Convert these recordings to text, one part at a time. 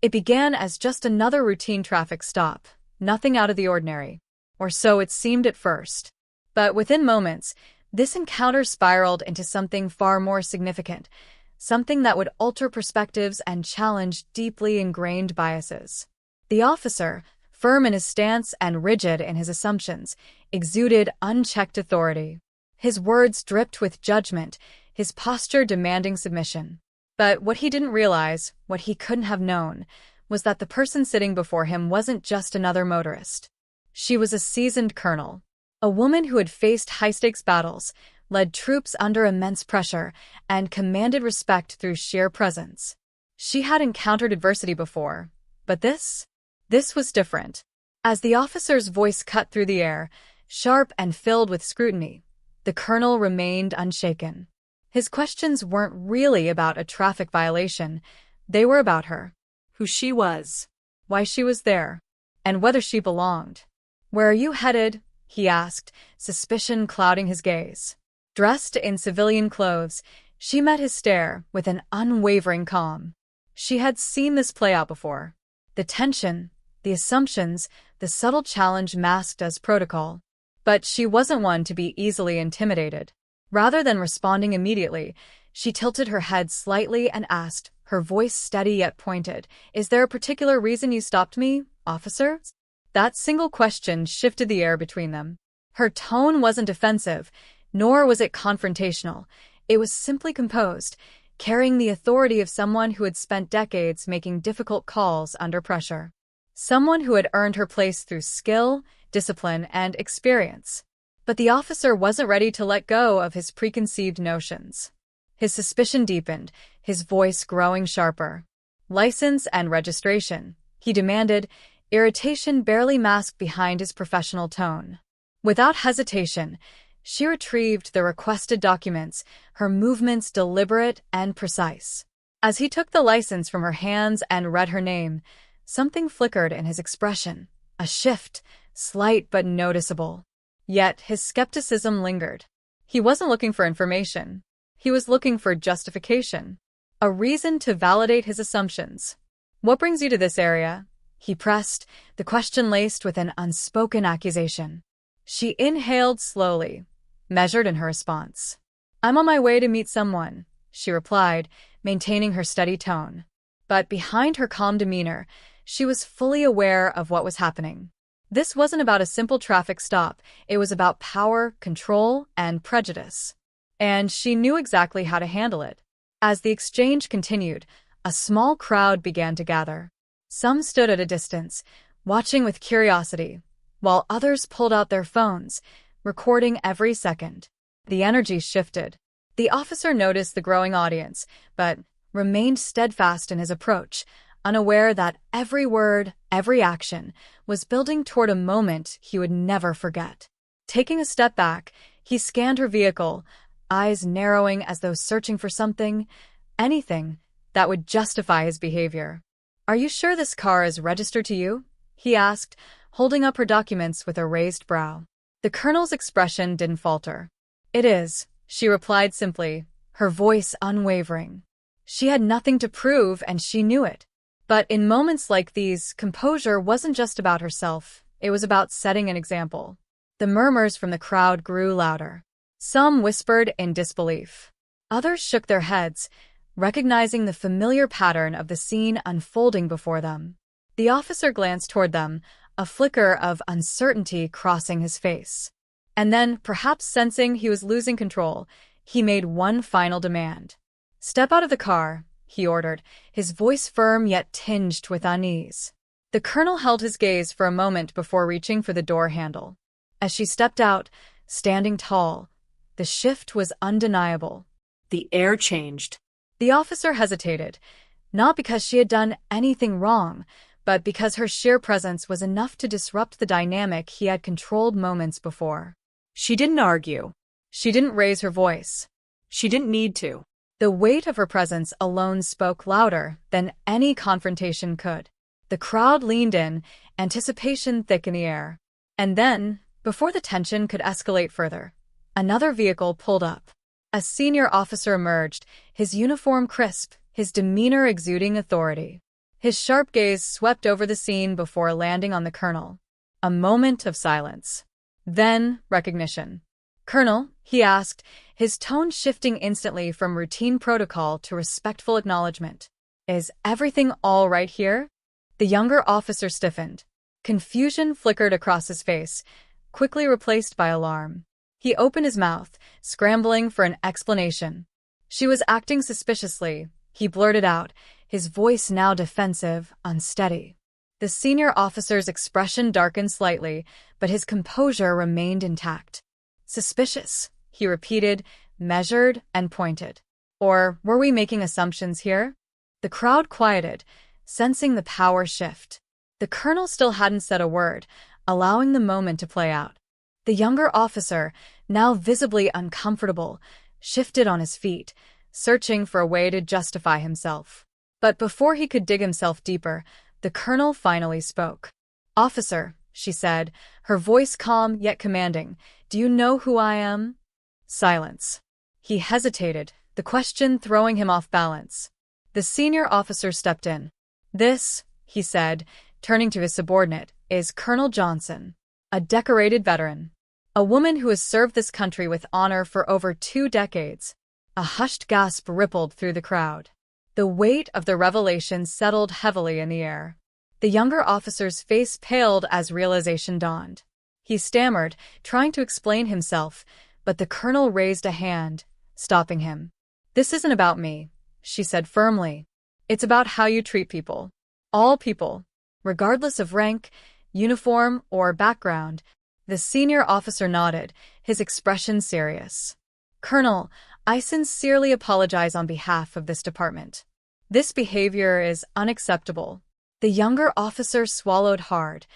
It began as just another routine traffic stop, nothing out of the ordinary. Or so it seemed at first. But within moments, this encounter spiraled into something far more significant, something that would alter perspectives and challenge deeply ingrained biases. The officer, firm in his stance and rigid in his assumptions, exuded unchecked authority. His words dripped with judgment, his posture demanding submission. But what he didn't realize, what he couldn't have known, was that the person sitting before him wasn't just another motorist. She was a seasoned colonel, a woman who had faced high-stakes battles, led troops under immense pressure, and commanded respect through sheer presence. She had encountered adversity before, but this was different. As the officer's voice cut through the air, sharp and filled with scrutiny, the colonel remained unshaken. His questions weren't really about a traffic violation, they were about her. Who she was, why she was there, and whether she belonged. "Where are you headed?" he asked, suspicion clouding his gaze. Dressed in civilian clothes, she met his stare with an unwavering calm. She had seen this play out before. The tension, the assumptions, the subtle challenge masked as protocol. But she wasn't one to be easily intimidated. Rather than responding immediately, she tilted her head slightly and asked, her voice steady yet pointed, "Is there a particular reason you stopped me, officer?" That single question shifted the air between them. Her tone wasn't defensive, nor was it confrontational. It was simply composed, carrying the authority of someone who had spent decades making difficult calls under pressure. Someone who had earned her place through skill, discipline, and experience. But the officer wasn't ready to let go of his preconceived notions. His suspicion deepened, his voice growing sharper. "License and registration," he demanded, irritation barely masked behind his professional tone. Without hesitation, she retrieved the requested documents, her movements deliberate and precise. As he took the license from her hands and read her name, something flickered in his expression, a shift, slight but noticeable. Yet his skepticism lingered. He wasn't looking for information. He was looking for justification, a reason to validate his assumptions. "What brings you to this area?" he pressed, the question laced with an unspoken accusation. She inhaled slowly, measured in her response. "I'm on my way to meet someone," she replied, maintaining her steady tone. But behind her calm demeanor, she was fully aware of what was happening. This wasn't about a simple traffic stop, it was about power, control, and prejudice. And she knew exactly how to handle it. As the exchange continued, a small crowd began to gather. Some stood at a distance, watching with curiosity, while others pulled out their phones, recording every second. The energy shifted. The officer noticed the growing audience, but remained steadfast in his approach, unaware that every word, every action, was building toward a moment he would never forget. Taking a step back, he scanned her vehicle, eyes narrowing as though searching for something, anything, that would justify his behavior. "Are you sure this car is registered to you?" he asked, holding up her documents with a raised brow. The colonel's expression didn't falter. "It is," she replied simply, her voice unwavering. She had nothing to prove, and she knew it. But in moments like these, composure wasn't just about herself, it was about setting an example. The murmurs from the crowd grew louder. Some whispered in disbelief. Others shook their heads, recognizing the familiar pattern of the scene unfolding before them. The officer glanced toward them, a flicker of uncertainty crossing his face. And then, perhaps sensing he was losing control, he made one final demand. "Step out of the car," he ordered, his voice firm yet tinged with unease. The colonel held his gaze for a moment before reaching for the door handle. As she stepped out, standing tall, the shift was undeniable. The air changed. The officer hesitated, not because she had done anything wrong, but because her sheer presence was enough to disrupt the dynamic he had controlled moments before. She didn't argue. She didn't raise her voice. She didn't need to. The weight of her presence alone spoke louder than any confrontation could. The crowd leaned in, anticipation thick in the air. And then, before the tension could escalate further, another vehicle pulled up. A senior officer emerged, his uniform crisp, his demeanor exuding authority. His sharp gaze swept over the scene before landing on the colonel. A moment of silence. Then, recognition. "Colonel," he asked, his tone shifting instantly from routine protocol to respectful acknowledgement. "Is everything all right here?" The younger officer stiffened. Confusion flickered across his face, quickly replaced by alarm. He opened his mouth, scrambling for an explanation. "She was acting suspiciously," he blurted out, his voice now defensive, unsteady. The senior officer's expression darkened slightly, but his composure remained intact. "Suspicious," he repeated, measured and pointed. "Or were we making assumptions here?" The crowd quieted, sensing the power shift. The colonel still hadn't said a word, allowing the moment to play out. The younger officer, now visibly uncomfortable, shifted on his feet, searching for a way to justify himself. But before he could dig himself deeper, the colonel finally spoke. "Officer," she said, her voice calm yet commanding, "do you know who I am?" Silence. He hesitated, the question throwing him off balance. The senior officer stepped in. "This," he said, turning to his subordinate, "is Colonel Johnson, a decorated veteran. A woman who has served this country with honor for over 2 decades. A hushed gasp rippled through the crowd. The weight of the revelation settled heavily in the air. The younger officer's face paled as realization dawned. He stammered, trying to explain himself, but the colonel raised a hand, stopping him. "This isn't about me," she said firmly. "It's about how you treat people. All people, regardless of rank, uniform, or background." The senior officer nodded, his expression serious. "Colonel, I sincerely apologize on behalf of this department. This behavior is unacceptable." The younger officer swallowed hard,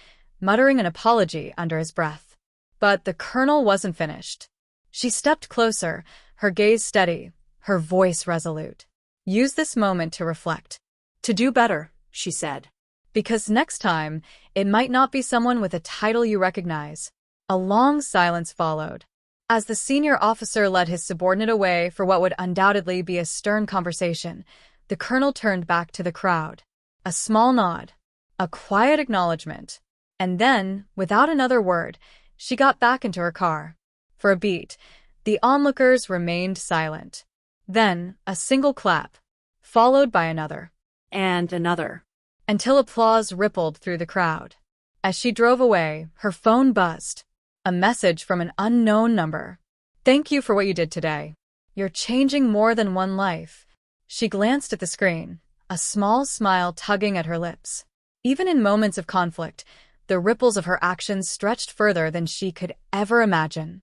muttering an apology under his breath. But the colonel wasn't finished. She stepped closer, her gaze steady, her voice resolute. "Use this moment to reflect. To do better," she said. "Because next time, it might not be someone with a title you recognize." A long silence followed. As the senior officer led his subordinate away for what would undoubtedly be a stern conversation, the colonel turned back to the crowd. A small nod, a quiet acknowledgement, and then, without another word, she got back into her car. For a beat, the onlookers remained silent. Then, a single clap, followed by another, and another, until applause rippled through the crowd. As she drove away, her phone buzzed. A message from an unknown number. "Thank you for what you did today. You're changing more than one life." She glanced at the screen, a small smile tugging at her lips. Even in moments of conflict, the ripples of her actions stretched further than she could ever imagine.